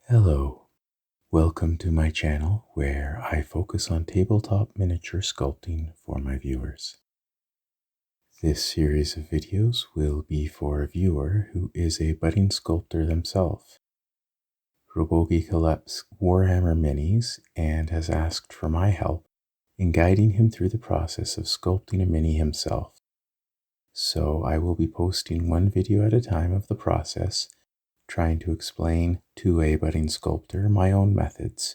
Hello, welcome to my channel where I focus on tabletop miniature sculpting for my viewers. This series of videos will be for a viewer who is a budding sculptor themselves. Robogi collects Warhammer minis and has asked for my help in guiding him through the process of sculpting a mini himself. So I will be posting one video at a time of the process, trying to explain to a budding sculptor my own methods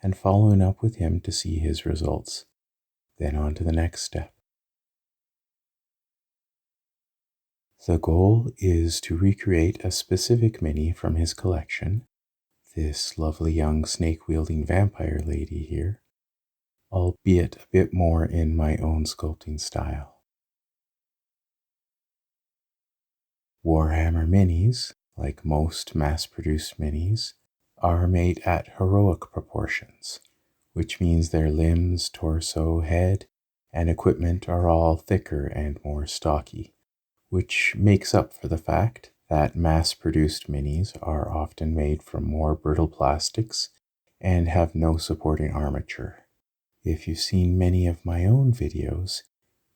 and following up with him to see his results. Then on to the next step. The goal is to recreate a specific mini from his collection, this lovely young snake-wielding vampire lady here, albeit a bit more in my own sculpting style. Warhammer minis, like most mass-produced minis, are made at heroic proportions, which means their limbs, torso, head, and equipment are all thicker and more stocky, which makes up for the fact that mass-produced minis are often made from more brittle plastics and have no supporting armature. If you've seen many of my own videos,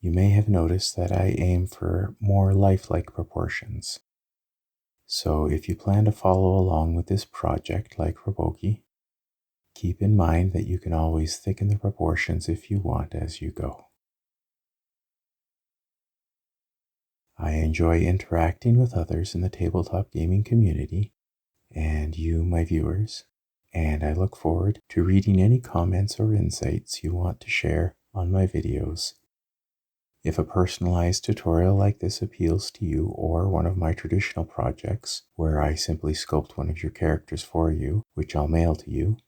you may have noticed that I aim for more lifelike proportions. So if you plan to follow along with this project like Robogi, keep in mind that you can always thicken the proportions if you want as you go. I enjoy interacting with others in the tabletop gaming community and you, my viewers, and I look forward to reading any comments or insights you want to share on my videos. If a personalized tutorial like this appeals to you or one of my traditional projects where I simply sculpt one of your characters for you, which I'll mail to you,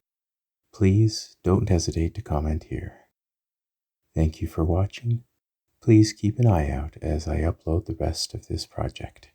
please don't hesitate to comment here. Thank you for watching. Please keep an eye out as I upload the rest of this project.